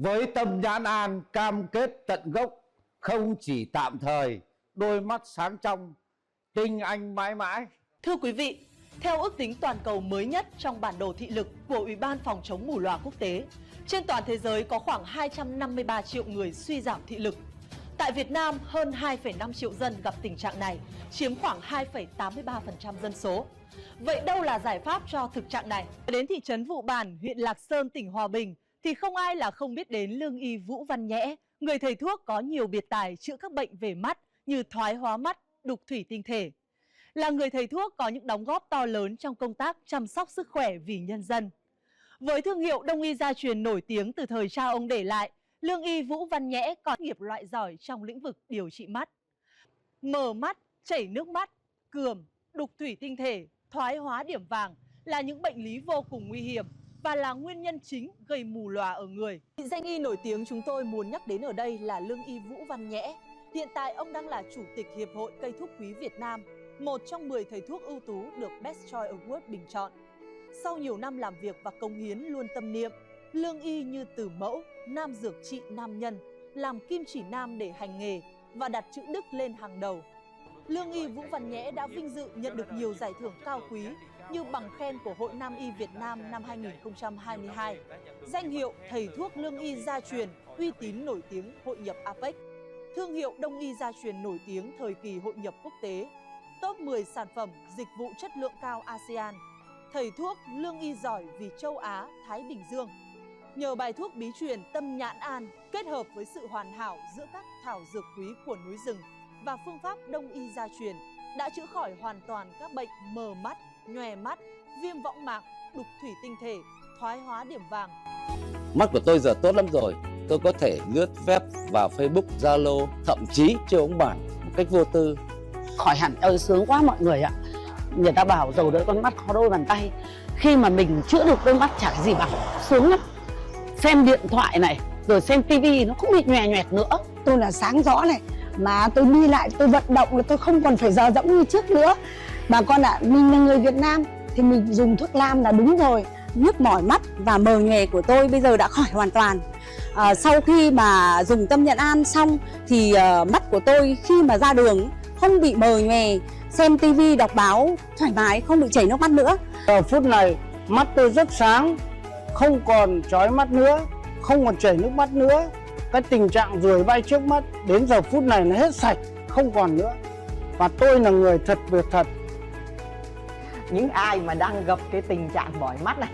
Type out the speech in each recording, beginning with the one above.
Với tâm nhãn an cam kết tận gốc, không chỉ tạm thời, đôi mắt sáng trong, tinh anh mãi mãi. Thưa quý vị, theo ước tính toàn cầu mới nhất trong bản đồ thị lực của Ủy ban Phòng chống mù lòa quốc tế, trên toàn thế giới có khoảng 253 triệu người suy giảm thị lực. Tại Việt Nam, hơn 2,5 triệu dân gặp tình trạng này, chiếm khoảng 2,83% dân số. Vậy đâu là giải pháp cho thực trạng này? Đến thị trấn Vụ Bản, huyện Lạc Sơn, tỉnh Hòa Bình, thì không ai là không biết đến lương y Vũ Văn Nhẽ, người thầy thuốc có nhiều biệt tài chữa các bệnh về mắt như thoái hóa mắt, đục thủy tinh thể. Là người thầy thuốc có những đóng góp to lớn trong công tác chăm sóc sức khỏe vì nhân dân. Với thương hiệu đông y gia truyền nổi tiếng từ thời cha ông để lại, lương y Vũ Văn Nhẽ có nghiệp loại giỏi trong lĩnh vực điều trị mắt. Mờ mắt, chảy nước mắt, cườm, đục thủy tinh thể, thoái hóa điểm vàng là những bệnh lý vô cùng nguy hiểm và là nguyên nhân chính gây mù lòa ở người. Danh y nổi tiếng chúng tôi muốn nhắc đến ở đây là lương y Vũ Văn Nhẽ. Hiện tại ông đang là chủ tịch Hiệp hội Cây thuốc quý Việt Nam, một trong 10 thầy thuốc ưu tú được Best Choice Award bình chọn. Sau nhiều năm làm việc và cống hiến luôn tâm niệm, lương y như từ mẫu, nam dược trị nam nhân, làm kim chỉ nam để hành nghề và đặt chữ đức lên hàng đầu. Lương y Vũ Văn Nhẽ đã vinh dự nhận được nhiều giải thưởng cao quý như bằng khen của Hội Nam y Việt Nam năm 2022, danh hiệu thầy thuốc lương y gia truyền uy tín nổi tiếng hội nhập APEC, thương hiệu đông y gia truyền nổi tiếng thời kỳ hội nhập quốc tế, top 10 sản phẩm dịch vụ chất lượng cao ASEAN, thầy thuốc lương y giỏi vì châu Á, Thái Bình Dương. Nhờ bài thuốc bí truyền Tâm Nhãn An kết hợp với sự hoàn hảo giữa các thảo dược quý của núi rừng và phương pháp đông y gia truyền đã chữa khỏi hoàn toàn các bệnh mờ mắt, nhòe mắt, viêm võng mạc, đục thủy tinh thể, thoái hóa điểm vàng. Mắt của tôi giờ tốt lắm rồi, tôi có thể lướt web vào Facebook, Zalo, thậm chí chơi bóng bàn một cách vô tư. Khỏi hẳn, sướng quá mọi người ạ. Người ta bảo dầu đỡ con mắt khó đôi bàn tay. Khi mà mình chữa được đôi mắt chả gì bằng, sướng lắm. Xem điện thoại này, rồi xem tivi nó không bị nhòe nhoẹt nữa. Tôi là sáng rõ này, mà tôi đi lại, tôi vận động là tôi không còn phải giờ dẫm như trước nữa. Bà con ạ, mình là người Việt Nam thì mình dùng thuốc nam là đúng rồi. Nhức mỏi mắt và mờ nhòe của tôi bây giờ đã khỏi hoàn toàn. Sau khi mà dùng Tâm Nhãn An xong thì mắt của tôi khi mà ra đường không bị mờ nhòe, xem tivi đọc báo thoải mái, không bị chảy nước mắt nữa. Giờ phút này mắt tôi rất sáng, không còn chói mắt nữa, không còn chảy nước mắt nữa. Cái tình trạng ruồi bay trước mắt đến giờ phút này nó hết sạch, không còn nữa. Và tôi là người thật việc thật. Những ai mà đang gặp cái tình trạng mỏi mắt này,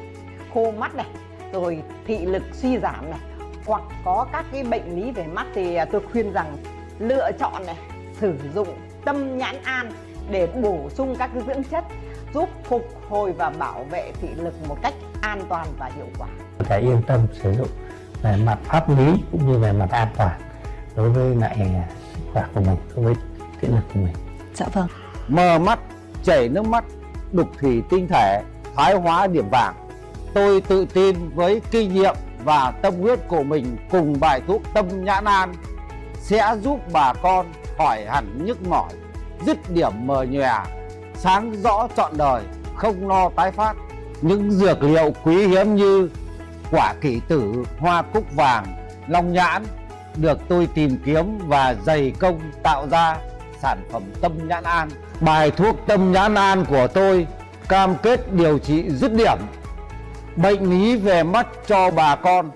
khô mắt này, rồi thị lực suy giảm này, hoặc có các cái bệnh lý về mắt thì tôi khuyên rằng lựa chọn này, sử dụng Tâm Nhãn An để bổ sung các cái dưỡng chất giúp phục hồi và bảo vệ thị lực một cách an toàn và hiệu quả. Có thể yên tâm sử dụng về mặt pháp lý cũng như về mặt an toàn đối với lại sức khỏe của mình, đối với thị lực của mình. Dạ vâng. Mờ mắt, chảy nước mắt, đục thủy tinh thể, thoái hóa điểm vàng. Tôi tự tin với kinh nghiệm và tâm huyết của mình cùng bài thuốc Tâm Nhãn An sẽ giúp bà con khỏi hẳn nhức mỏi, dứt điểm mờ nhòe, sáng rõ trọn đời, không lo tái phát. Những dược liệu quý hiếm như quả kỷ tử, hoa cúc vàng, long nhãn được tôi tìm kiếm và dày công tạo ra sản phẩm Tâm Nhãn An. Bài thuốc Tâm Nhãn An của tôi cam kết điều trị dứt điểm bệnh lý về mắt cho bà con.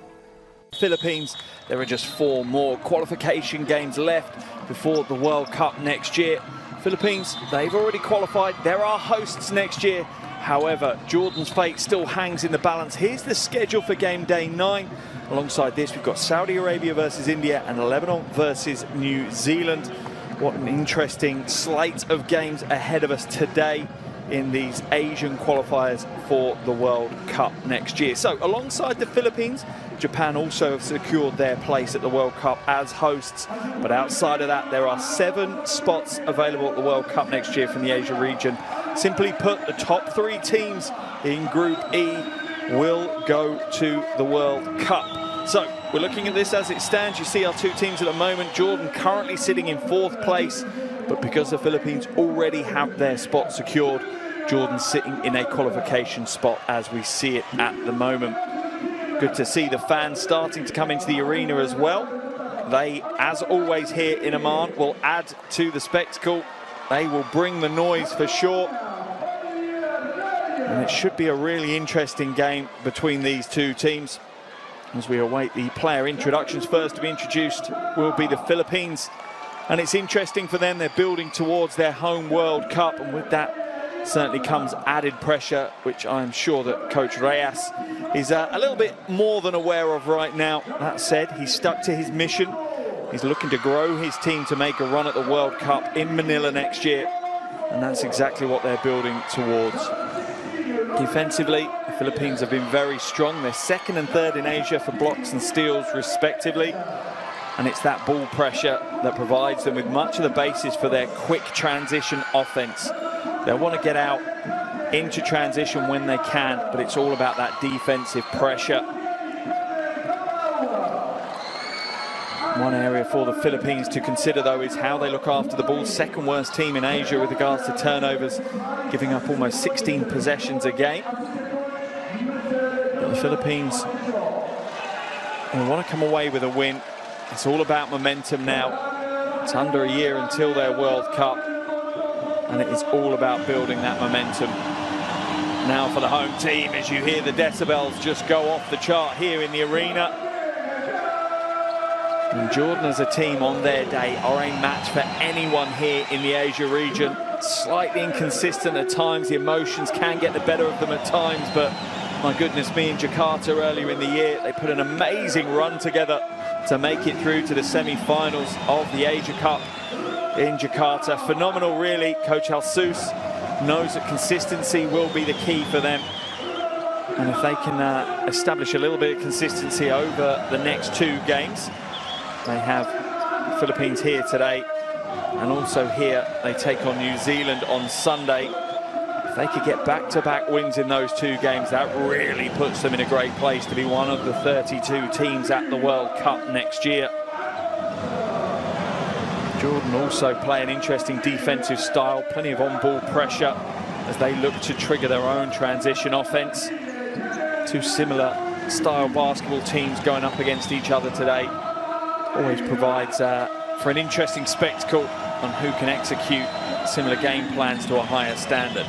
Philippines, there are just 4 more qualification games left before the World Cup next year. Philippines, they've already qualified. There are hosts next year. However, Jordan's fate still hangs in the balance. Here's the schedule for game day 9. Alongside this, we've got Saudi Arabia versus India and Lebanon versus New Zealand. What an interesting slate of games ahead of us today in these Asian qualifiers for the World Cup next year. So alongside the Philippines, Japan also have secured their place at the World Cup as hosts. But outside of that, there are 7 spots available at the World Cup next year from the Asia region. Simply put, the top 3 teams in Group E will go to the World Cup. So we're looking at this as it stands. You see our 2 teams at the moment. Jordan currently sitting in 4th place, but because the Philippines already have their spot secured, Jordan's sitting in a qualification spot as we see it at the moment. Good to see the fans starting to come into the arena as well. They, as always here in Amman, will add to the spectacle. They will bring the noise for sure. And it should be a really interesting game between these two teams. As we await the player introductions, first to be introduced will be the Philippines. And it's interesting for them, they're building towards their home World Cup, and with that certainly comes added pressure, which I'm sure that Coach Reyes is a little bit more than aware of right now. That said, he's stuck to his mission. He's looking to grow his team to make a run at the World Cup in Manila next year, and that's exactly what they're building towards. Defensively, the Philippines have been very strong. They're second and third in Asia for blocks and steals respectively. And it's that ball pressure that provides them with much of the basis for their quick transition offense. They'll want to get out into transition when they can, but it's all about that defensive pressure. One area for the Philippines to consider, though, is how they look after the ball. Second worst team in Asia with regards to turnovers, giving up almost 16 possessions a game. But the Philippines will want to come away with a win. It's all about momentum now. It's under a year until their World Cup, and it is all about building that momentum. Now for the home team, as you hear the decibels just go off the chart here in the arena. And Jordan as a team on their day are a match for anyone here in the Asia region. Slightly inconsistent at times, the emotions can get the better of them at times, but my goodness me, in Jakarta earlier in the year, they put an amazing run together to make it through to the semi-finals of the Asia Cup in Jakarta. Phenomenal, really. Coach Jesus knows that consistency will be the key for them. And if they can establish a little bit of consistency over the next two games, they have Philippines here today, and also here they take on New Zealand on Sunday. If they could get back-to-back wins in those two games, that really puts them in a great place to be one of the 32 teams at the World Cup next year. Jordan also play an interesting defensive style, plenty of on-ball pressure as they look to trigger their own transition offense. Two similar style basketball teams going up against each other today. Always provides for an interesting spectacle on who can execute similar game plans to a higher standard.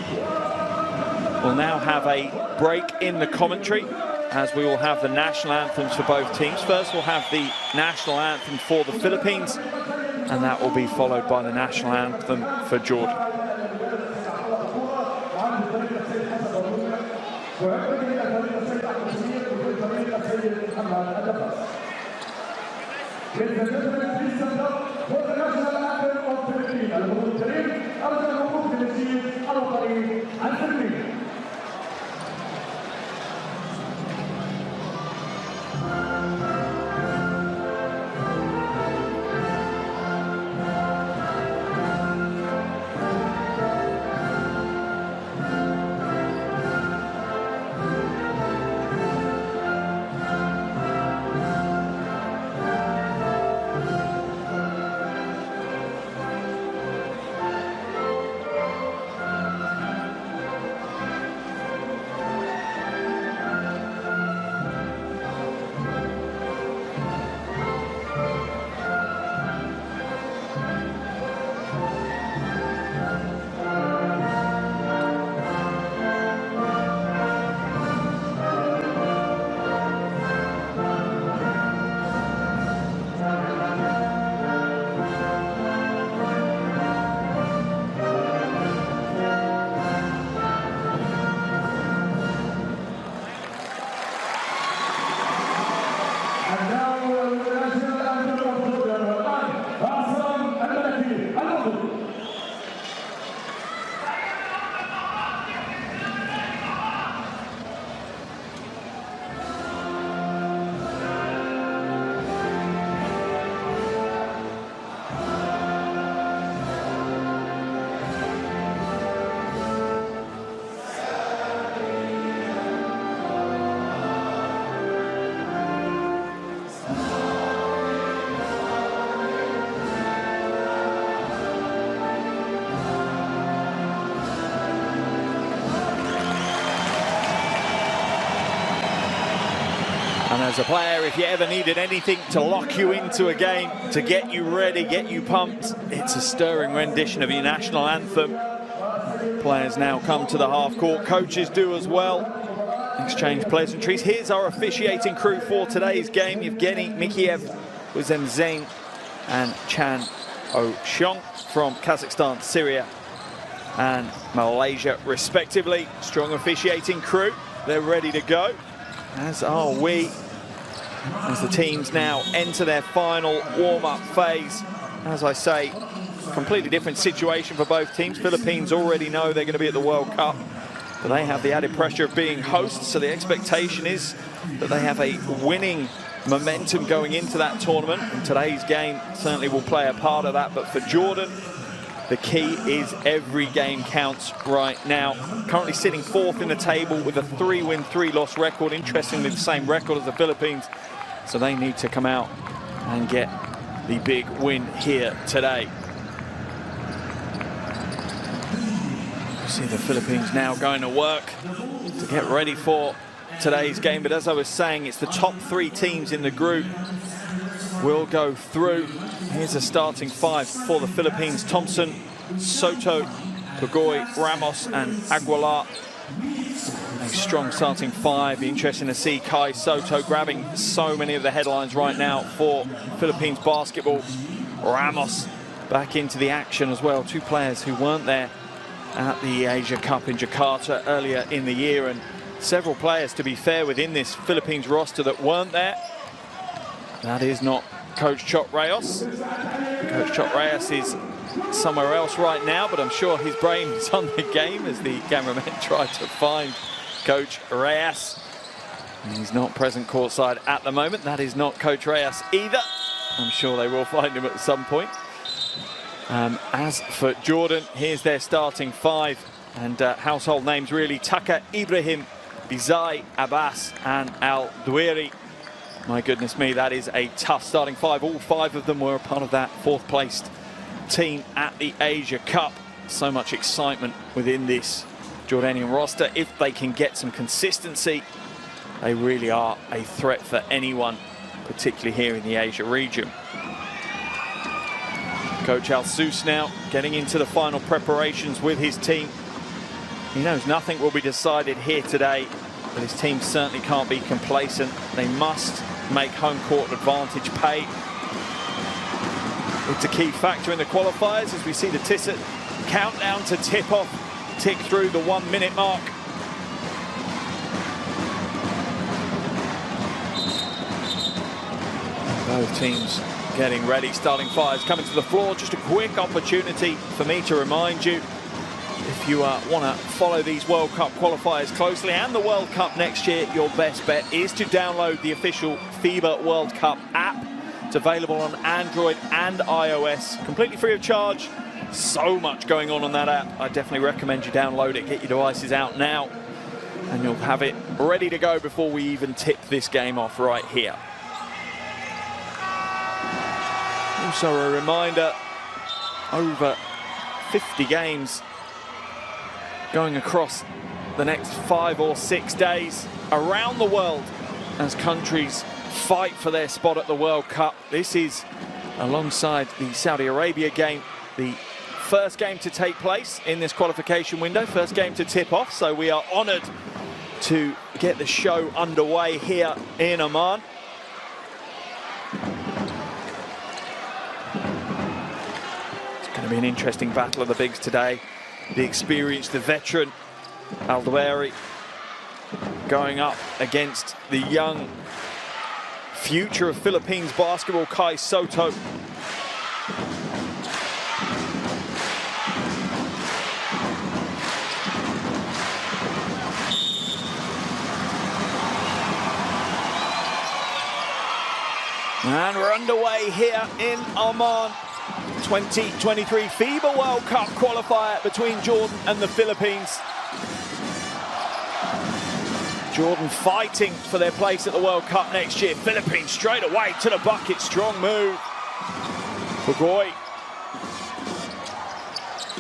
We'll now have a break in the commentary as we will have the national anthems for both teams. First we'll have the national anthem for the Philippines, and that will be followed by the national anthem for Jordan. As a player, if you ever needed anything to lock you into a game, to get you ready, get you pumped, it's a stirring rendition of your national anthem. Players now come to the half court, coaches do as well. Exchange pleasantries. Here's our officiating crew for today's game: Yevgeny Mikheyev, Wizem and Chan Oshong from Kazakhstan, Syria and Malaysia respectively. Strong officiating crew, they're ready to go, as are we, as the teams now enter their final warm-up phase. As I say, completely different situation for both teams. Philippines already know they're going to be at the World Cup, but they have the added pressure of being hosts, so the expectation is that they have a winning momentum going into that tournament, and today's game certainly will play a part of that. But for Jordan, the key is every game counts right now. Currently sitting 4th in the table with a 3-win, 3-loss record. Interestingly, the same record as the Philippines. So they need to come out and get the big win here today. You see the Philippines now going to work to get ready for today's game. But as I was saying, it's the top 3 teams in the group will go through. Here's a starting 5 for the Philippines: Thompson, Soto, Pugoy, Ramos and Aguilar. A strong starting 5. Be interesting to see Kai Soto grabbing so many of the headlines right now for Philippines basketball. Ramos back into the action as well. 2 players who weren't there at the Asia Cup in Jakarta earlier in the year, and several players, to be fair, within this Philippines roster that weren't there. That is not Coach Chot Reyes. Coach Chot Reyes is somewhere else right now, but I'm sure his brain is on the game as the cameramen try to find Coach Reyes. He's not present courtside at the moment. That is not Coach Reyes either. I'm sure they will find him at some point. As for Jordan, here's their starting 5, and household names really: Taka, Ibrahim, Bizai, Abbas and Al Duiri. My goodness me, that is a tough starting 5. All 5 of them were a part of that 4th placed team at the Asia Cup. So much excitement within this Jordanian roster. If they can get some consistency, they really are a threat for anyone, particularly here in the Asia region. Coach Al-Sous now getting into the final preparations with his team. He knows nothing will be decided here today, but his team certainly can't be complacent. They must make home court advantage pay. It's a key factor in the qualifiers as we see the Tissot countdown to tip-off tick through the 1-minute mark. Both teams getting ready. Starting 5s coming to the floor. Just a quick opportunity for me to remind you, if you want to follow these World Cup qualifiers closely and the World Cup next year, your best bet is to download the official FIBA World Cup app. It's available on Android and iOS, completely free of charge. So much going on that app. I definitely recommend you download it, get your devices out now, and you'll have it ready to go before we even tip this game off right here. Also a reminder, over 50 games going across the next 5 or 6 days around the world as countries fight for their spot at the World Cup. This is, alongside the Saudi Arabia game, the first game to take place in this qualification window, first game to tip off, so we are honoured to get the show underway here in Oman. It's going to be an interesting battle of the bigs today. The experienced, the veteran Al-Duwari going up against the young future of Philippines basketball, Kai Soto. And we're underway here in Oman. 2023 FIBA World Cup qualifier between Jordan and the Philippines. Jordan fighting for their place at the World Cup next year. Philippines straight away to the bucket. Strong move. Pugoy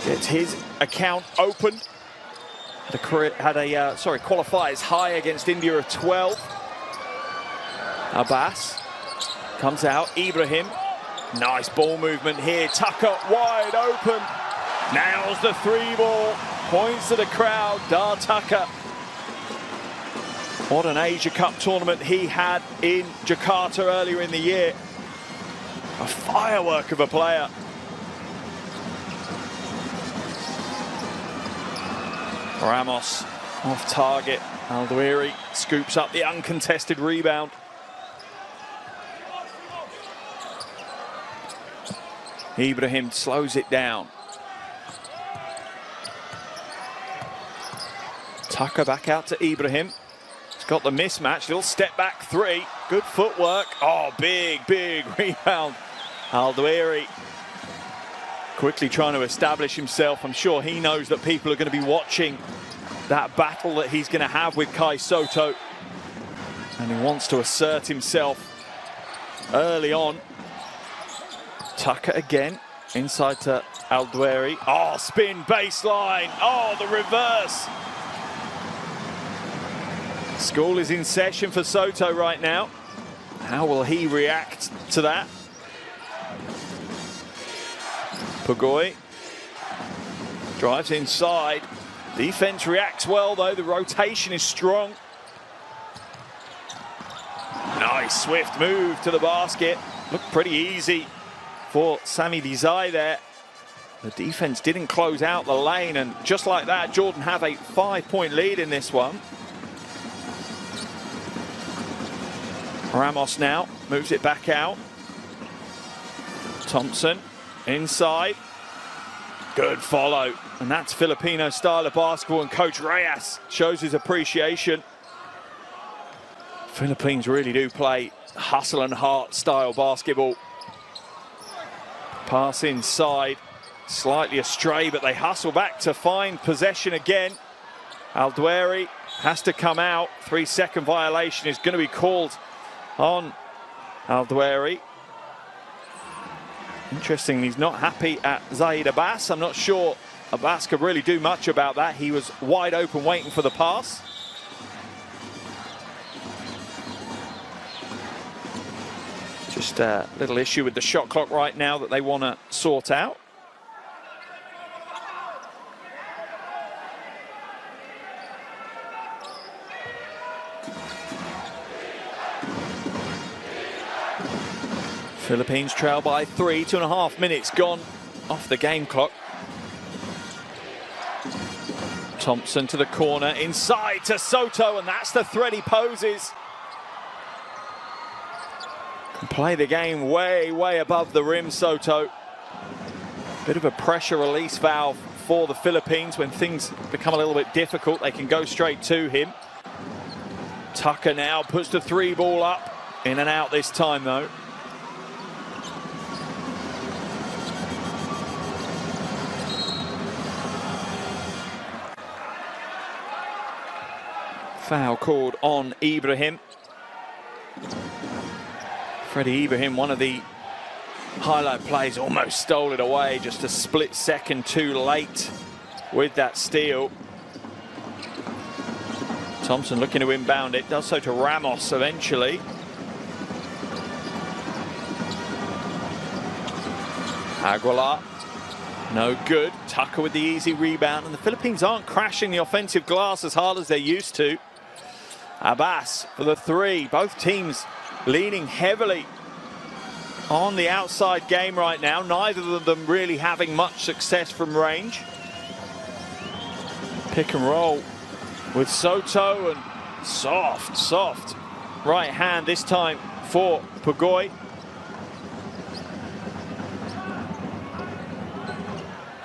gets his account opened. Had a qualifiers high against India of 12. Abbas comes out, Ibrahim. Nice ball movement here, Tucker wide open. Nails the 3 ball, points to the crowd, Dar Tucker. What an Asia Cup tournament he had in Jakarta earlier in the year. A firework of a player. Ramos off target. Aldwiri scoops up the uncontested rebound. Ibrahim slows it down. Tucker back out to Ibrahim. He's got the mismatch, little step back 3. Good footwork. Oh, big rebound. Aldwiri quickly trying to establish himself. I'm sure he knows that people are going to be watching that battle that he's going to have with Kai Soto. And he wants to assert himself early on. Tucker again, inside to Aldwiri. Oh, spin baseline. Oh, the reverse. School is in session for Soto right now. How will he react to that? Pugoi drives inside. Defense reacts well though, the rotation is strong. Nice swift move to the basket. Looked pretty easy for Sami Desai there. The defense didn't close out the lane, and just like that, Jordan have a 5-point lead in this one. Ramos now moves it back out. Thompson inside. Good follow. And that's Filipino style of basketball, and Coach Reyes shows his appreciation. Philippines really do play hustle and heart style basketball. Pass inside, slightly astray, but they hustle back to find possession again. Aldwiri has to come out. 3-second violation is going to be called on Aldwiri. Interesting, he's not happy at Zaid Abbas. I'm not sure Abbas could really do much about that. He was wide open waiting for the pass. Just a little issue with the shot clock right now that they want to sort out. Philippines trail by 3, 2.5 minutes gone off the game clock. Thompson to the corner, inside to Soto, and that's the threat he poses. Can play the game way above the rim, Soto. Bit of a pressure release valve for the Philippines. When things become a little bit difficult, they can go straight to him. Tucker now puts the 3 ball up, in and out this time though. Foul called on Ibrahim. Freddie Ibrahim, one of the highlight plays, almost stole it away, just a split second too late with that steal. Thompson looking to inbound it, does so to Ramos eventually. Aguilar, no good. Tucker with the easy rebound, and the Philippines aren't crashing the offensive glass as hard as they're used to. Abbas for the 3. Both teams leaning heavily on the outside game right now. Neither of them really having much success from range. Pick and roll with Soto, and soft right hand this time for Pugoi.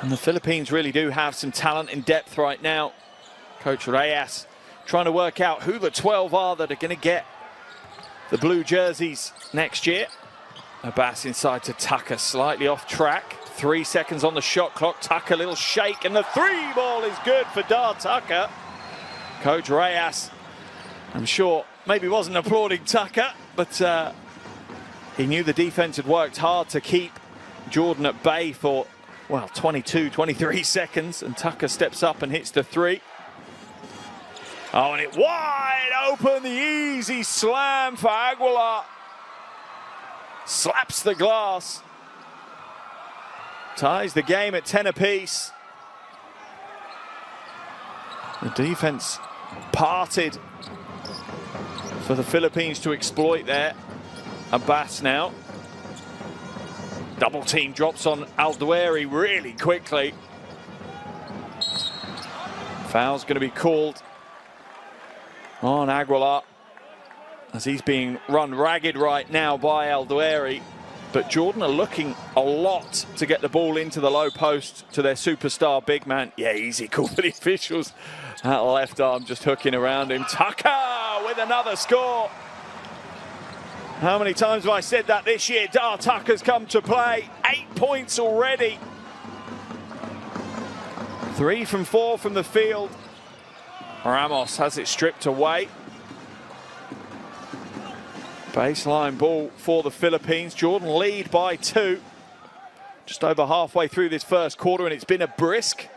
And the Philippines really do have some talent in depth right now. Coach Reyes trying to work out who the 12 are that are going to get the blue jerseys next year. Abbas inside to Tucker, slightly off track. 3 seconds on the shot clock. Tucker, little shake, and the 3 ball is good for Dar Tucker. Coach Reyes, I'm sure, maybe wasn't applauding Tucker, but he knew the defense had worked hard to keep Jordan at bay for, well, 22, 23 seconds, and Tucker steps up and hits the 3. Oh, and it wide open, the easy slam for Aguilar. Slaps the glass. Ties the game at 10 apiece. The defense parted for the Philippines to exploit there. Abbas now. Double team drops on Aldueri really quickly. Foul's going to be called on Aguilar as he's being run ragged right now by Aldueri. But Jordan are looking a lot to get the ball into the low post to their superstar big man. Yeah, easy call for the officials. That left arm just hooking around him. Tucker with another score. How many times have I said that this year? Dar Tucker's come to play. 8 points already. 3 from 4 from the field. Ramos has it stripped away. Baseline ball for the Philippines. Jordan lead by 2. Just over halfway through this first quarter, and it's been a brisk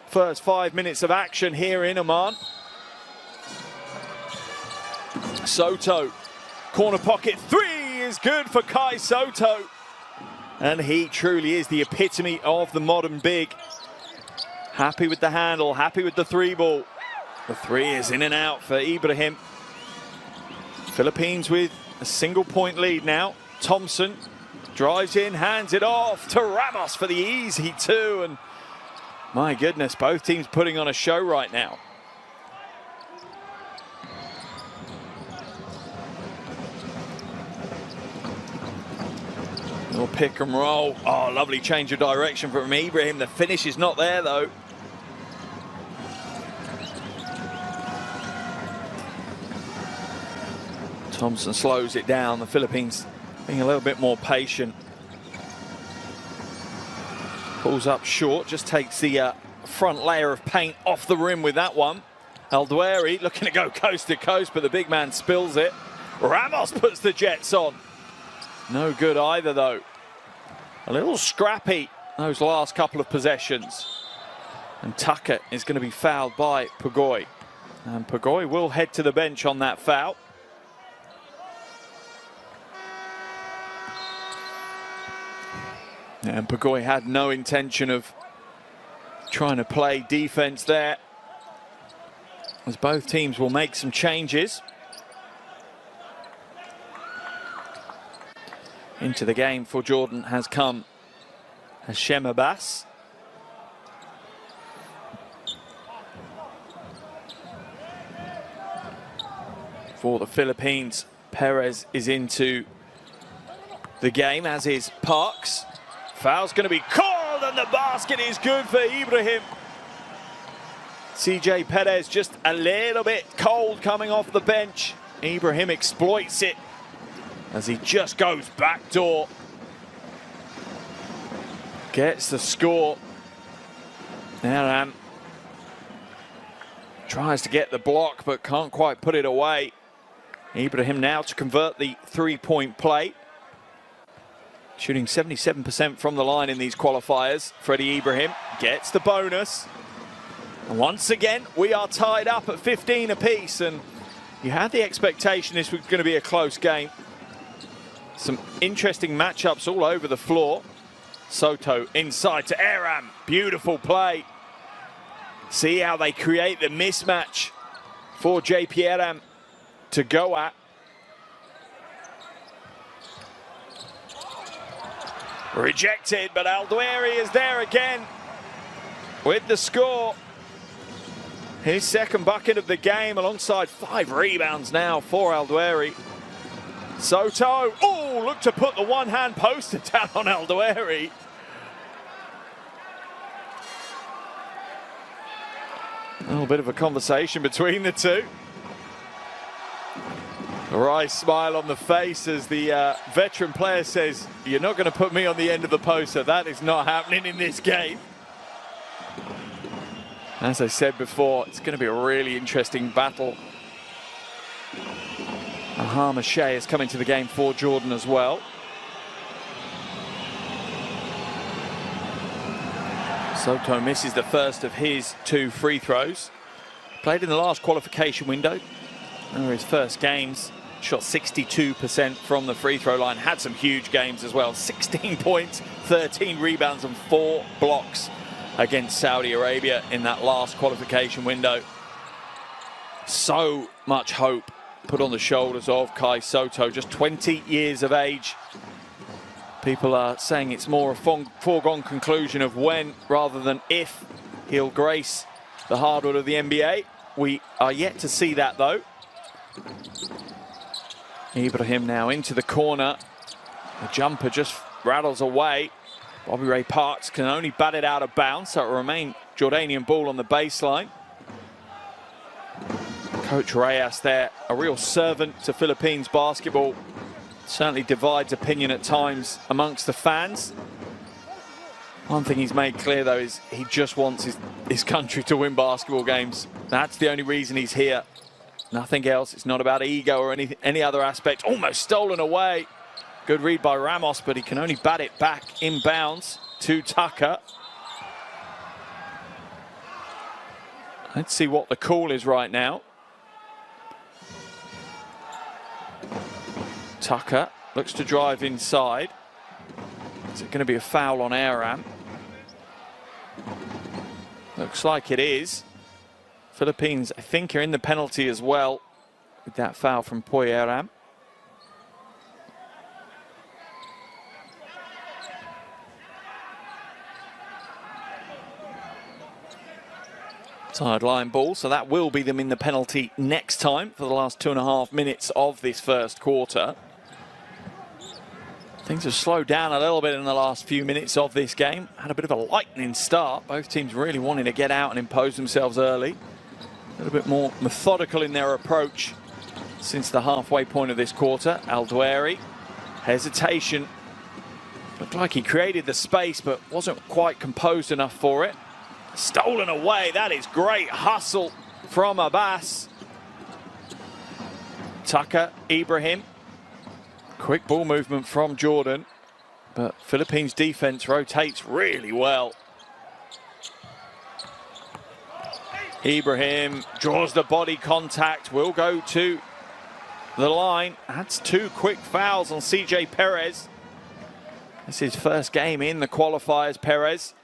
first 5 minutes of action here in Oman. Soto, corner pocket 3 is good for Kai Soto. And he truly is the epitome of the modern big. Happy with the handle, happy with the 3 ball. The 3 is in and out for Ibrahim. Philippines with a single point lead now. Thompson drives in, hands it off to Ramos for the easy 2. And my goodness, both teams putting on a show right now. Little pick and roll. Oh, lovely change of direction from Ibrahim. The finish is not there though. Thompson slows it down. The Philippines being a little bit more patient. Pulls up short, just takes the front layer of paint off the rim with that one. Aldueri looking to go coast to coast, but the big man spills it. Ramos puts the Jets on. No good either though. A little scrappy those last couple of possessions. And Tucker is going to be fouled by Pugoy. And Pugoy will head to the bench on that foul. And Pugoy had no intention of trying to play defense there, as both teams will make some changes. Into the game for Jordan has come Hashem Abbas. For the Philippines, Perez is into the game, as is Parks. Foul's going to be called, and the basket is good for Ibrahim. CJ Perez just a little bit cold coming off the bench. Ibrahim exploits it as he just goes backdoor. Gets the score. Aram tries to get the block, but can't quite put it away. Ibrahim now to convert the 3-point play. Shooting 77% from the line in these qualifiers. Freddie Ibrahim gets the bonus. And once again, we are tied up at 15 apiece, and you had the expectation this was going to be a close game. Some interesting matchups all over the floor. Soto inside to Aram. Beautiful play. See how they create the mismatch for JP Aram to go at. Rejected, but Aldueri is there again with the score. His second bucket of the game, alongside 5 rebounds now for Aldueri. Soto, oh, look to put the one-hand poster down on Aldueri. A little bit of a conversation between the two. A wry smile on the face as the veteran player says, "You're not going to put me on the end of the poster. That is not happening in this game." As I said before, it's going to be a really interesting battle. Ahama Shea is coming to the game for Jordan as well. Soto misses the first of his 2 free throws. played in the last qualification window. Over his first games, shot 62% from the free throw line. Had some huge games as well. 16 points, 13 rebounds and 4 blocks against Saudi Arabia in that last qualification window. So much hope put on the shoulders of Kai Sotto, just 20 years of age. People are saying it's more a foregone conclusion of when rather than if he'll grace the hardwood of the NBA. We are yet to see that though. Ibrahim now into the corner. The jumper just rattles away. Bobby Ray Parks can only bat it out of bounds, so it will remain Jordanian ball on the baseline. Coach Reyes there, a real servant to Philippines basketball. Certainly divides opinion at times amongst the fans. One thing he's made clear though is he just wants his country to win basketball games. That's the only reason he's here. Nothing else. It's not about ego or any other aspect. Almost stolen away. Good read by Ramos, but he can only bat it back inbounds to Tucker. Let's see what the call is right now. Tucker looks to drive inside. Is it going to be a foul on Aram? Looks like it is. Philippines, I think, are in the penalty as well with that foul from Poy Aram. Sideline ball, so that will be them in the penalty next time for the last 2.5 minutes of this first quarter. Things have slowed down a little bit in the last few minutes of this game. Had a bit of a lightning start. Both teams really wanting to get out and impose themselves early. A little bit more methodical in their approach since the halfway point of this quarter. Al-Dweri, hesitation. Looked like he created the space, but wasn't quite composed enough for it. Stolen away. That is great hustle from Abbas. Tucker, Ibrahim. Quick ball movement from Jordan, but Philippines defense rotates really well. Ibrahim draws the body contact, will go to the line. That's 2 quick fouls on CJ Perez. This is his first game in the qualifiers. Perez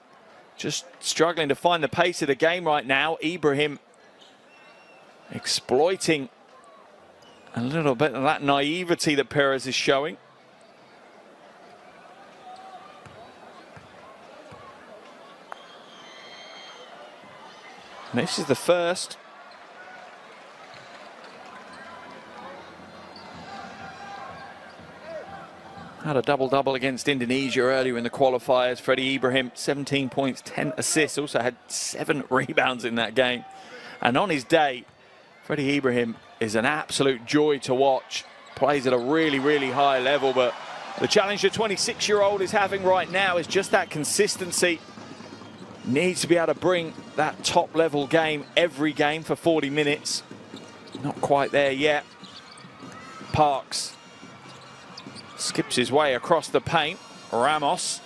just struggling to find the pace of the game right now. Ibrahim exploiting a little bit of that naivety that Perez is showing. And this is the first. Had a double-double against Indonesia earlier in the qualifiers. Freddie Ibrahim, 17 points, 10 assists. Also had 7 rebounds in that game. And on his day, Freddie Ibrahim is an absolute joy to watch. Plays at a really, really high level, but the challenge the 26-year-old is having right now is just that consistency. Needs to be able to bring that top-level game every game for 40 minutes. Not quite there yet. Parks skips his way across the paint. Ramos,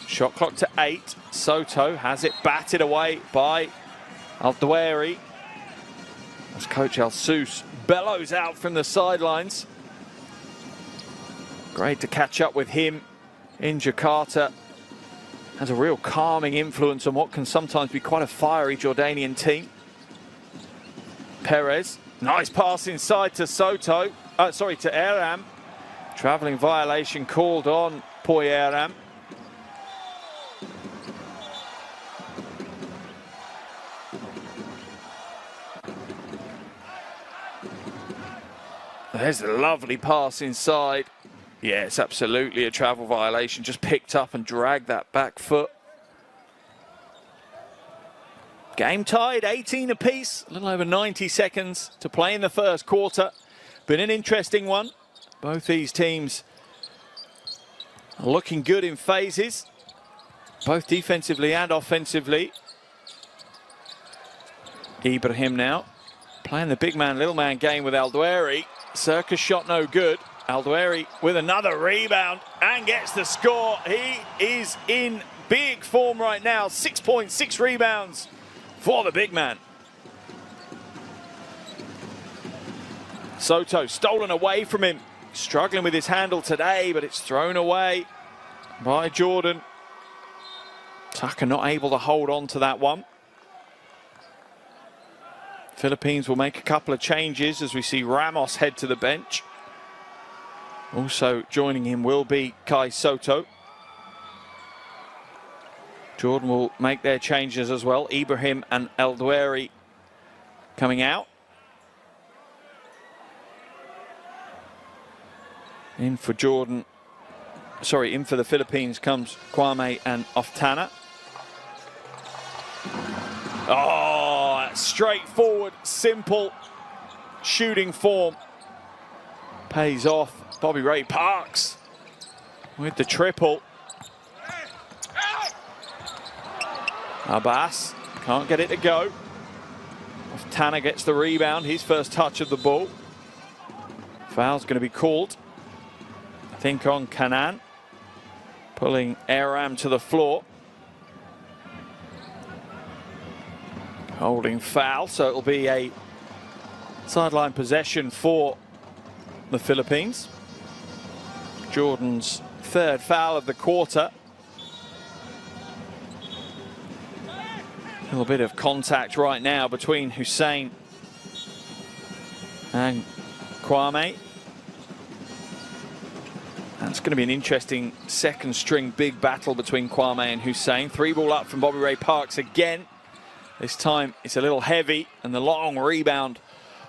shot clock to 8. Soto has it batted away by Al-Dweri. As Coach Al-Sous bellows out from the sidelines. Great to catch up with him in Jakarta. Has a real calming influence on what can sometimes be quite a fiery Jordanian team. Perez, nice pass inside to Soto. To Aram. Travelling violation called on Poy Aram. There's a lovely pass inside. Yeah, it's absolutely a travel violation. Just picked up and dragged that back foot. Game tied, 18 apiece. A little over 90 seconds to play in the first quarter. Been an interesting one. Both these teams are looking good in phases, both defensively and offensively. Ibrahim now playing the big man, little man game with Al-Dweri. Circus shot no good. Al-Dweri with another rebound and gets the score. He is in big form right now. 6 points, 6 rebounds for the big man. Soto stolen away from him. Struggling with his handle today, but it's thrown away by Jordan. Tucker not able to hold on to that one. Philippines will make a couple of changes as we see Ramos head to the bench. Also joining him will be Kai Soto. Jordan will make their changes as well. Ibrahim and Eldueri coming out. In for Jordan, sorry, in for the Philippines comes Kwame and Oftana. Oh, straightforward, simple shooting form. Pays off. Bobby Ray Parks with the triple. Abbas can't get it to go. Oftana gets the rebound, his first touch of the ball. Foul's going to be called, I think, on Kanan, pulling Aram to the floor. Holding foul, so it'll be a sideline possession for the Philippines. Jordan's third foul of the quarter. A little bit of contact right now between Hussein and Kwame. That's going to be an interesting second string big battle between Kwame and Hussein. 3-ball up from Bobby Ray Parks again. This time it's a little heavy and the long rebound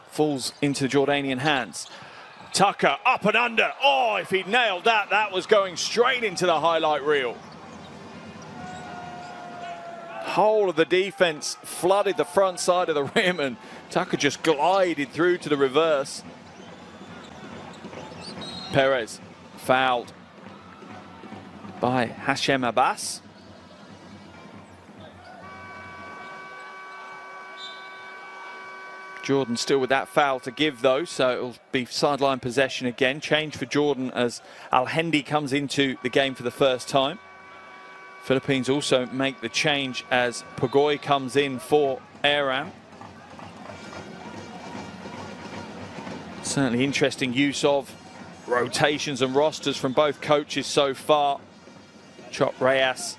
falls into the Jordanian hands. Tucker up and under. Oh, if he'd nailed that, that was going straight into the highlight reel. Whole of the defense flooded the front side of the rim and Tucker just glided through to the reverse. Perez fouled by Hashem Abbas. Jordan still with that foul to give though, so it'll be sideline possession again. Change for Jordan as Al-Hendi comes into the game for the first time. Philippines also make the change as Pagoy comes in for Aram. Certainly interesting use of rotations and rosters from both coaches so far. Chop Reyes,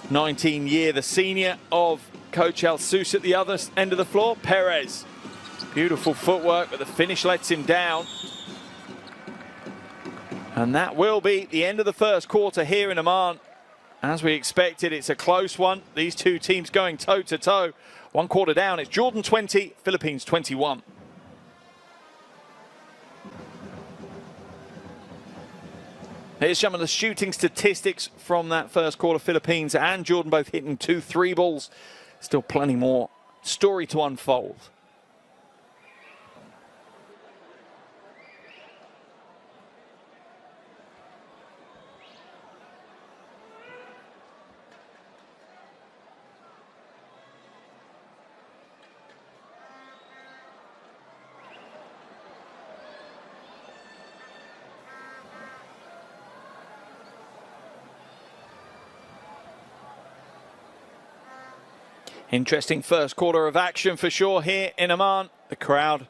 19-year, the senior of Coach El Sus at the other end of the floor. Perez, beautiful footwork, but the finish lets him down. And that will be the end of the first quarter here in Amman. As we expected, it's a close one. These two teams going toe-to-toe. 1 quarter down, it's Jordan 20, Philippines 21. Here's some of the shooting statistics from that first quarter. Philippines and Jordan both hitting 2 3-balls. Still plenty more story to unfold. Interesting first quarter of action for sure here in Amman. The crowd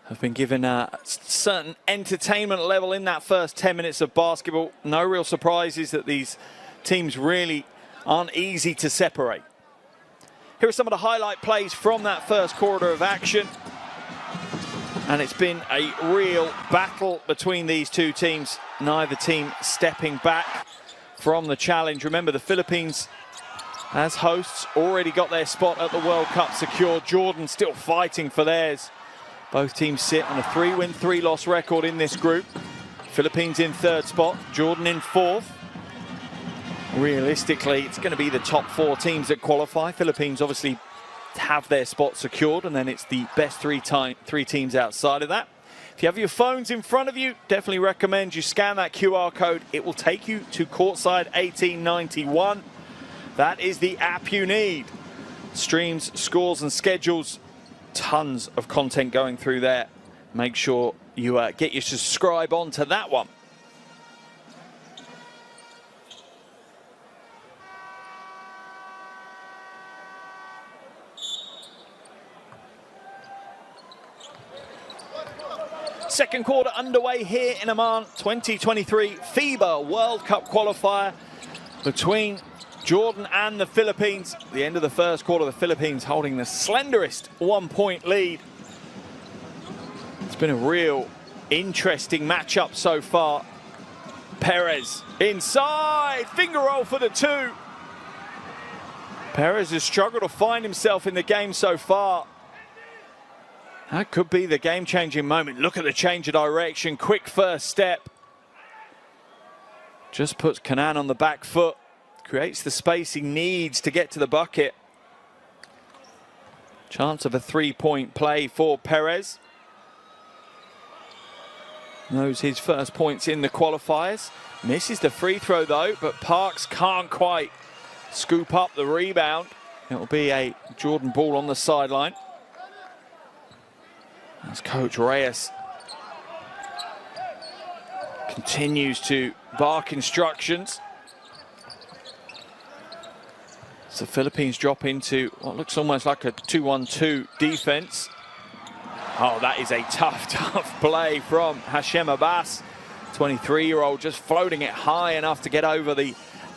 have been given a certain entertainment level in that first 10 minutes of basketball. No real surprises that these teams really aren't easy to separate. Here are some of the highlight plays from that first quarter of action. And it's been a real battle between these two teams. Neither team stepping back from the challenge. Remember, the Philippines, as hosts, already got their spot at the World Cup secured. Jordan still fighting for theirs. Both teams sit on a 3-win, 3-loss record in this group. Philippines in 3rd spot, Jordan in 4th. Realistically, it's going to be the top 4 teams that qualify. Philippines obviously have their spot secured, and then it's the best 3 teams outside of that. If you have your phones in front of you, definitely recommend you scan that QR code. It will take you to courtside 1891. That is the app you need. Streams, scores and schedules. Tons of content going through there. Make sure you get your subscribe on to that one. Second quarter underway here in Amman, 2023 FIBA World Cup qualifier between Jordan and the Philippines. At the end of the first quarter, the Philippines holding the slenderest 1-point lead. It's been a real interesting matchup so far. Perez inside, finger roll for the two. Perez has struggled to find himself in the game so far. That could be the game-changing moment. Look at the change of direction, quick first step. Just puts Kenan on the back foot, creates the space he needs to get to the bucket. Chance of a three-point play for Perez. Knows his first points in the qualifiers. Misses the free throw though, but Parks can't quite scoop up the rebound. It'll be a Jordan ball on the sideline. As Coach Reyes continues to bark instructions. So the Philippines drop into what looks almost like a 2-1-2 defense. Oh, that is a tough play from Hashem Abbas. 23-year-old just floating it high enough to get over the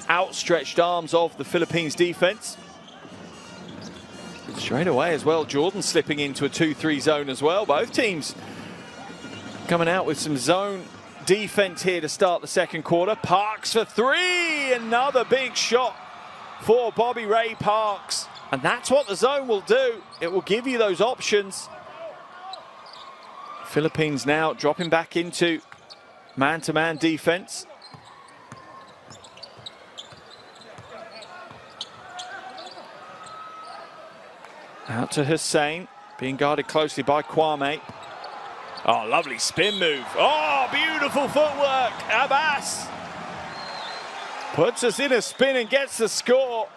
outstretched arms of the Philippines defense. Straight away as well, Jordan slipping into a 2-3 zone as well. Both teams coming out with some zone defense here to start the second quarter. Parks for three, another big shot for Bobby Ray Parks. And that's what the zone will do. It will give you those options. Philippines now dropping back into man-to-man defense. Out to Hussein, being guarded closely by Kwame. Oh, lovely spin move. Oh, beautiful footwork. Abbas puts us in a spin and gets the score.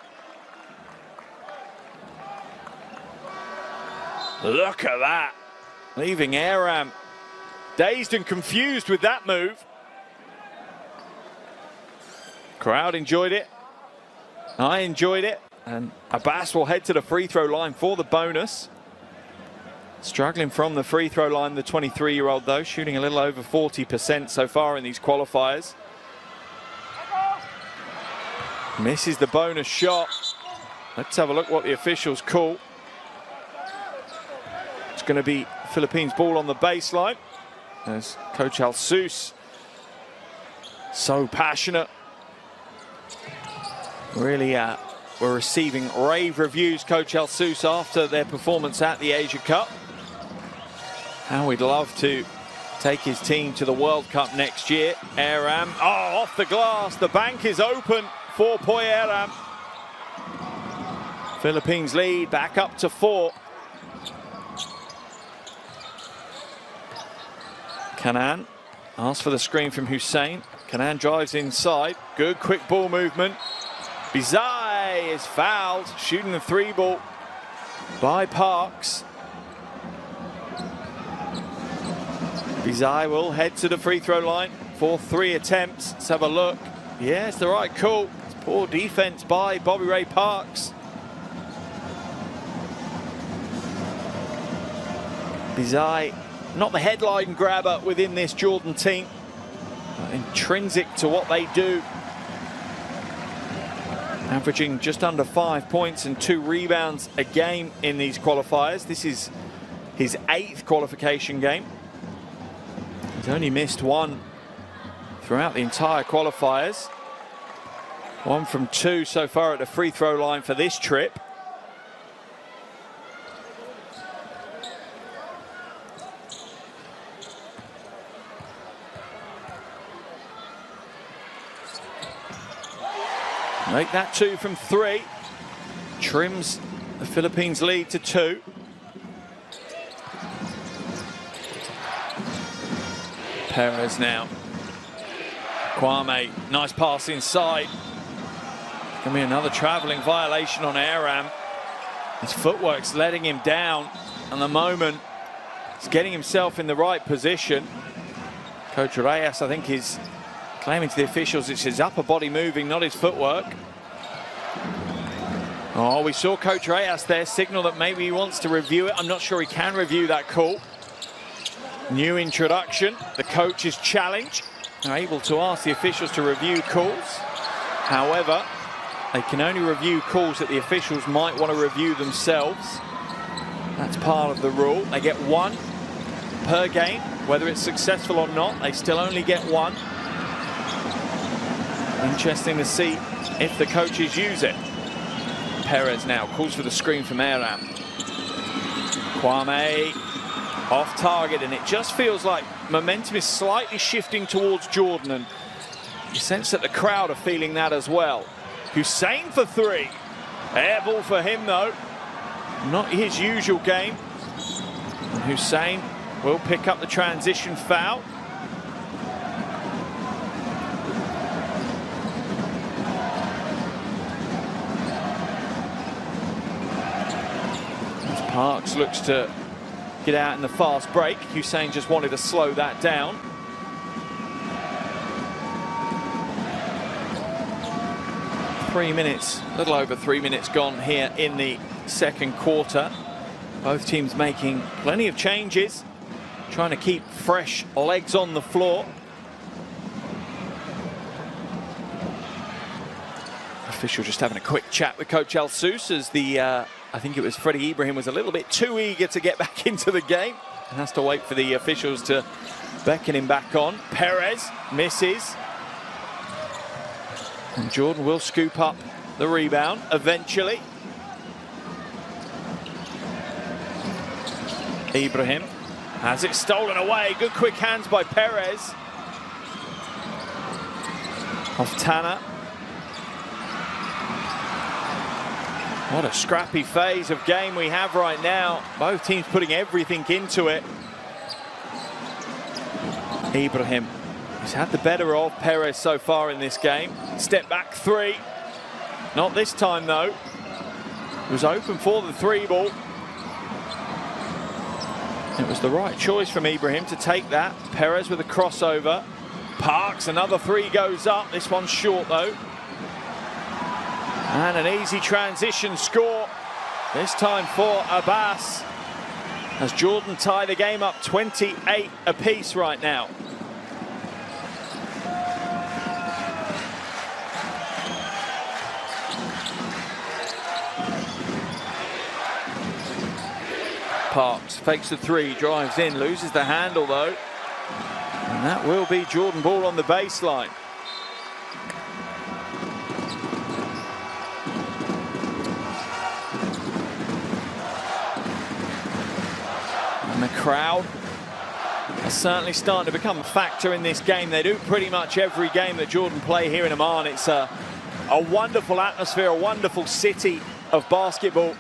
Look at that. Leaving Aram dazed and confused with that move. Crowd enjoyed it. I enjoyed it. And Abbas will head to the free throw line for the bonus. Struggling from the free throw line, the 23-year-old though, shooting a little over 40% so far in these qualifiers. Misses the bonus shot. Let's have a look what the officials call. It's going to be Philippines ball on the baseline. As Coach Alsus, so passionate. Really were receiving rave reviews, Coach Alsus, after their performance at the Asia Cup. How we'd love to take his team to the World Cup next year. Aram, oh, off the glass. The bank is open for Poy Aram. Philippines lead back up to 4. Kenan asks for the screen from Hussein. Kenan drives inside. Good quick ball movement. Bizai is fouled, shooting the 3 ball by Parks. Bizai will head to the free throw line for 3 attempts. Let's have a look. Yeah, it's the right call. It's poor defense by Bobby Ray Parks. Bizai, not the headline grabber within this Jordan team. Intrinsic to what they do. Averaging just under 5 points and 2 rebounds a game in these qualifiers. This is his 8th qualification game. He's only missed 1 throughout the entire qualifiers. 1 from 2 so far at the free throw line for this trip. Make that 2 from 3. Trims the Philippines lead to 2. Perez now. Kwame, nice pass inside. Going to be another travelling violation on Aram. His footwork's letting him down. And the moment, he's getting himself in the right position. Coach Reyes, I think, is claiming to the officials it's his upper body moving, not his footwork. Oh, we saw Coach Reyes there signal that maybe he wants to review it. I'm not sure he can review that call. New introduction, the coach's challenge. They're able to ask the officials to review calls. However, they can only review calls that the officials might want to review themselves. That's part of the rule. They get one per game, whether it's successful or not. They still only get one. Interesting to see if the coaches use it. Perez now calls for the screen from Aram. Kwame off target, and it just feels like momentum is slightly shifting towards Jordan, and you sense that the crowd are feeling that as well. Hussein for three. Air ball for him though. Not his usual game. And Hussein will pick up the transition foul. As Parks looks to get out in the fast break, Hussein just wanted to slow that down. A little over 3 minutes gone here in the second quarter. Both teams making plenty of changes, trying to keep fresh legs on the floor. Official just having a quick chat with Coach Al-Sous as the, I think it was Freddie Ibrahim, was a little bit too eager to get back into the game and has to wait for the officials to beckon him back on. Perez misses. And Jordan will scoop up the rebound eventually. Ibrahim has it stolen away. Good quick hands by Perez. Off Tanner. What a scrappy phase of game we have right now. Both teams putting everything into it. Ibrahim, he's had the better of Perez so far in this game. Step back three. Not this time though. It was open for the three ball. It was the right choice from Ibrahim to take that. Perez with a crossover. Parks, another three goes up. This one's short though. And an easy transition score. This time for Abbas. As Jordan tie the game up 28 apiece right now. Parks fakes the three, drives in, loses the handle though. And that will be Jordan ball on the baseline. And the crowd are certainly starting to become a factor in this game. They do pretty much every game that Jordan play here in Amman. It's a wonderful atmosphere, a wonderful city of basketball.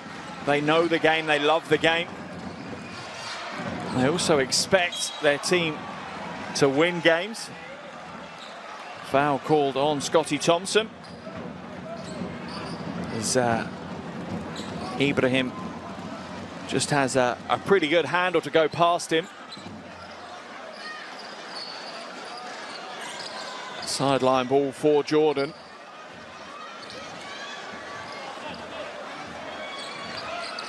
They know the game, they love the game. They also expect their team to win games. Foul called on Scotty Thompson. As Ibrahim just has a pretty good handle to go past him. Sideline ball for Jordan.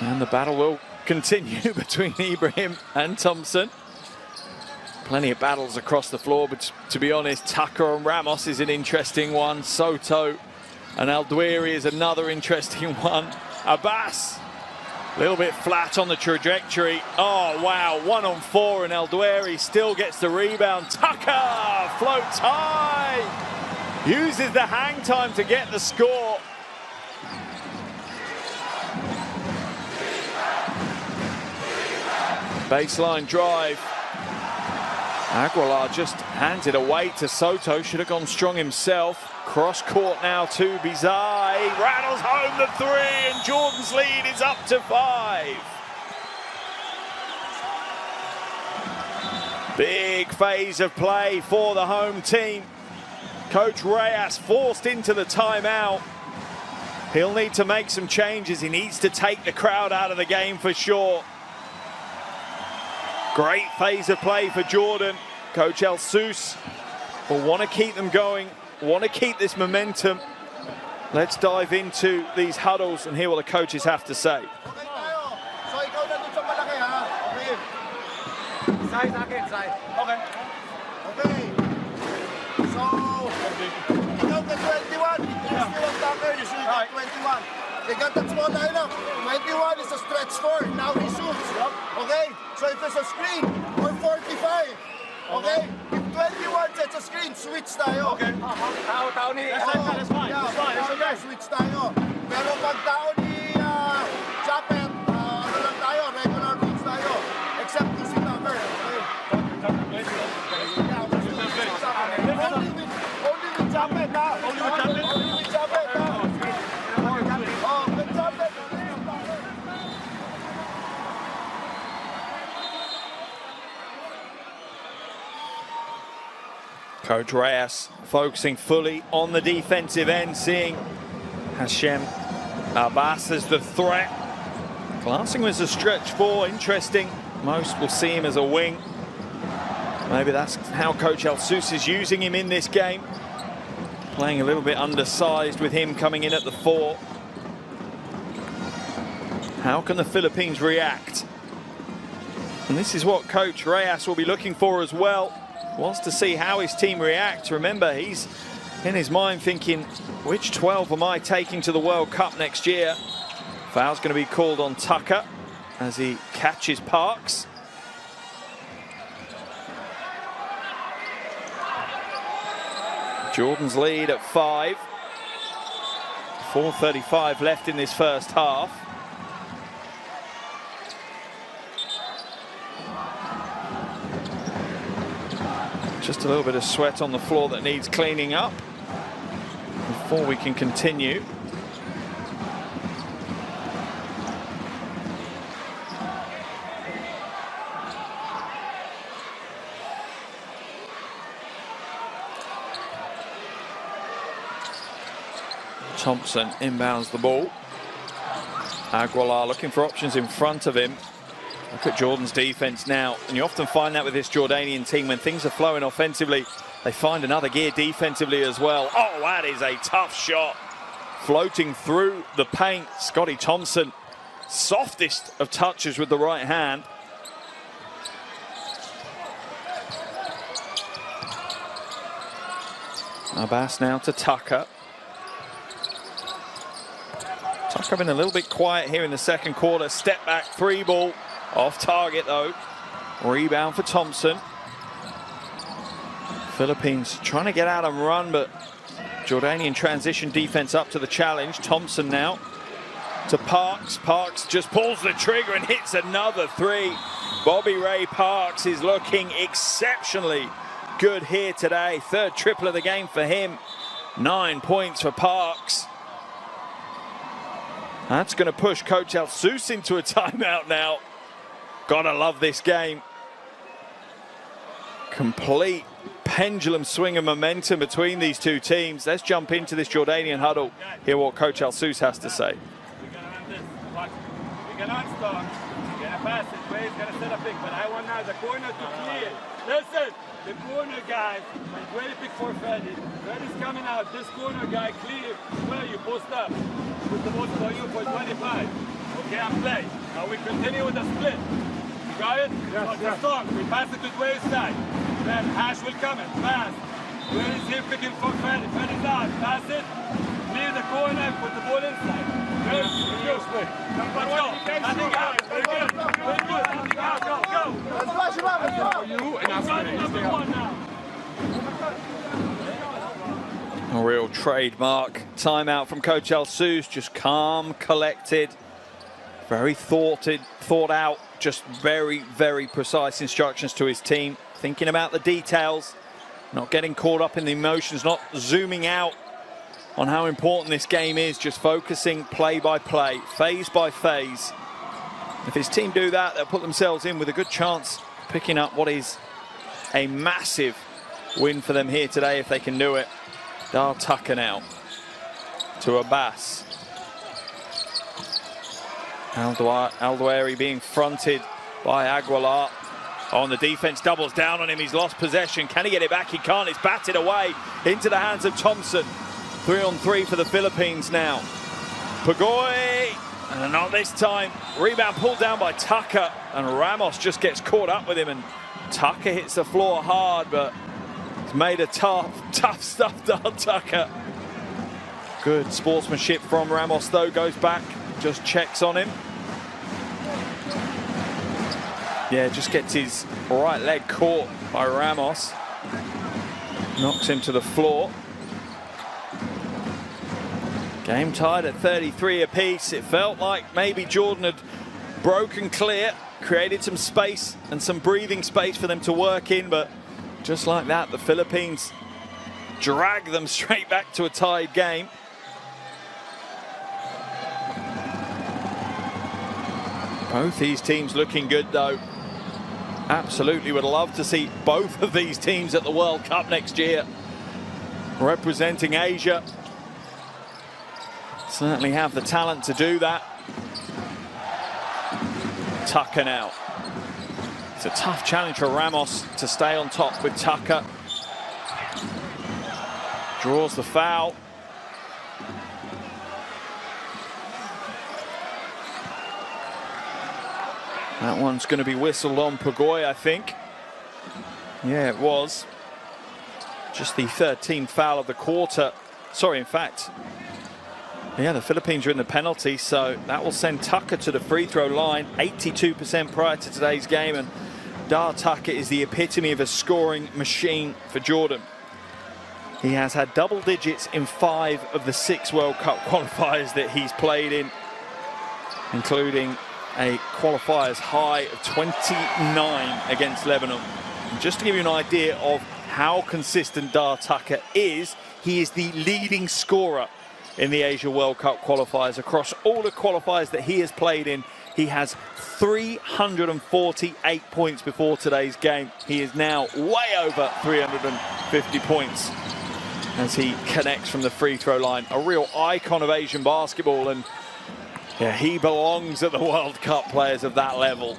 And the battle will continue between Ibrahim and Thompson. Plenty of battles across the floor, but to be honest, Tucker and Ramos is an interesting one. Soto and Aldwiri is another interesting one. Abbas, a little bit flat on the trajectory. Oh, wow, 1 on 4, and Aldwiri still gets the rebound. Tucker floats high, uses the hang time to get the score. Baseline drive. Aguilar just hands it away to Soto. Should have gone strong himself. Cross court now to Bizai. Rattles home the three, and Jordan's lead is up to 5. Big phase of play for the home team. Coach Reyes forced into the timeout. He'll need to make some changes. He needs to take the crowd out of the game for sure. Great phase of play for Jordan. Coach Al-Sous will want to keep them going, want to keep this momentum. Let's dive into these huddles and hear what the coaches have to say. Tay ra akin, Tay. Okay. Okay. So, you know the 21, you're still on Tucker, you should got 21. They got that small lineup. 21 is a stretch 4, now he shoots. Okay? So if there's a screen, or 45. Okay? If 21 sets a screen, switch tayo. Okay. Tao ni... That's fine. Yeah, It's okay. switch tayo. Pero pag tao ni Chapet, ano lang tayo, regular beats tayo. Except to si Tucker. Okay? Only with Chapet, ha? Only with Chapet? Only with Chapet, ha? Oh, with Chapet. Coach Reyes focusing fully on the defensive end, seeing Hashem Abbas as the threat. Glancing was a stretch 4, interesting. Most will see him as a wing. Maybe that's how Coach El-Sous is using him in this game. Playing a little bit undersized with him coming in at the 4. How can the Philippines react? And this is what Coach Reyes will be looking for as well. Wants to see how his team reacts. Remember, he's in his mind thinking, which 12 am I taking to the World Cup next year? Foul's going to be called on Tucker as he catches Parks. Jordan's lead at 5. 4:35 left in this first half. Just a little bit of sweat on the floor that needs cleaning up before we can continue. Thompson inbounds the ball. Aguilar looking for options in front of him. Look at Jordan's defense now, and you often find that with this Jordanian team, when things are flowing offensively, they find another gear defensively as well. Oh, that is a tough shot. Floating through the paint, Scotty Thompson, softest of touches with the right hand. Abbas now to Tucker. Tucker been a little bit quiet here in the second quarter. Step back 3 ball. Off target though. Rebound for Thompson. Philippines trying to get out and run, but Jordanian transition defense up to the challenge. Thompson now to Parks. Parks just pulls the trigger and hits another 3. Bobby Ray Parks is looking exceptionally good here today. 3rd triple of the game for him. 9 points for Parks. That's going to push Coach El-Sous into a timeout now. Gotta love this game. Complete pendulum swing of momentum between these two teams. Let's jump into this Jordanian huddle. Hear what Coach El-Sous has to say. We're gonna run this. Watch. We're gonna unstock. We're gonna pass it. Way's gonna set a pick, but I want now the corner to clear. Listen, the corner guy went very big for Freddy. Freddy's coming out. This corner guy clear. Where you post up. Put the ball for you for 25. Okay, I'm playing. Now we continue with the split. Got it? Yes, yes. Strong. We pass it to Dwayne's side. Then Hash will come in. Pass. Where is he picking for Freddy? Freddy's out. Pass it. Clear the corner. Put the ball inside. Good. Let's go. Nothing out. Very good. Very good. Nothing out. Go. Go. Let's flash him up. Let's go. You and I'm A real trademark timeout from Coach El-Sous. Just calm, collected, very thought out. Just very, very precise instructions to his team. Thinking about the details, not getting caught up in the emotions, not zooming out on how important this game is, just focusing play by play, phase by phase. If his team do that, they'll put themselves in with a good chance of picking up what is a massive win for them here today if they can do it. Dar Tucker now to Abbas. Aldouari being fronted by Aguilar. On the defense, doubles down on him. He's lost possession. Can he get it back? He can't. It's batted away into the hands of Thompson. 3-on-3 for the Philippines now. Pagoy, and not this time. Rebound pulled down by Tucker, and Ramos just gets caught up with him and Tucker hits the floor hard, but he's made a tough stuff down Tucker. Good sportsmanship from Ramos though, goes back, just checks on him. Yeah, just gets his right leg caught by Ramos. Knocks him to the floor. Game tied at 33 apiece. It felt like maybe Jordan had broken clear, created some space and some breathing space for them to work in, but just like that, the Philippines drag them straight back to a tied game. Both these teams looking good though. Absolutely would love to see both of these teams at the World Cup next year, representing Asia. Certainly have the talent to do that. Tucker now. It's a tough challenge for Ramos to stay on top with Tucker. Draws the foul. That one's going to be whistled on Pugoy, I think. Yeah, it was. Just the 13th foul of the quarter. Sorry, in fact. Yeah, the Philippines are in the penalty, so that will send Tucker to the free throw line. 82% prior to today's game, and Dar Tucker is the epitome of a scoring machine for Jordan. He has had double digits in 5 of the 6 World Cup qualifiers that he's played in, including a qualifiers high of 29 against Lebanon. And just to give you an idea of how consistent Dar Tucker is, he is the leading scorer in the Asia World Cup qualifiers. Across all the qualifiers that he has played in, he has 348 points before today's game. He is now way over 350 points as he connects from the free throw line. A real icon of Asian basketball, and yeah, he belongs at the World Cup, players of that level.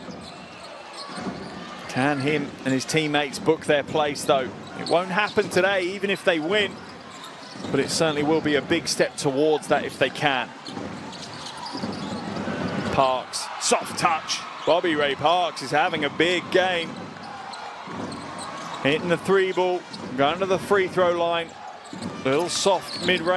Can him and his teammates book their place though? It won't happen today, even if they win, but it certainly will be a big step towards that if they can. Parks, soft touch. Bobby Ray Parks is having a big game. Hitting the 3 ball, going to the free throw line. Little soft mid-range.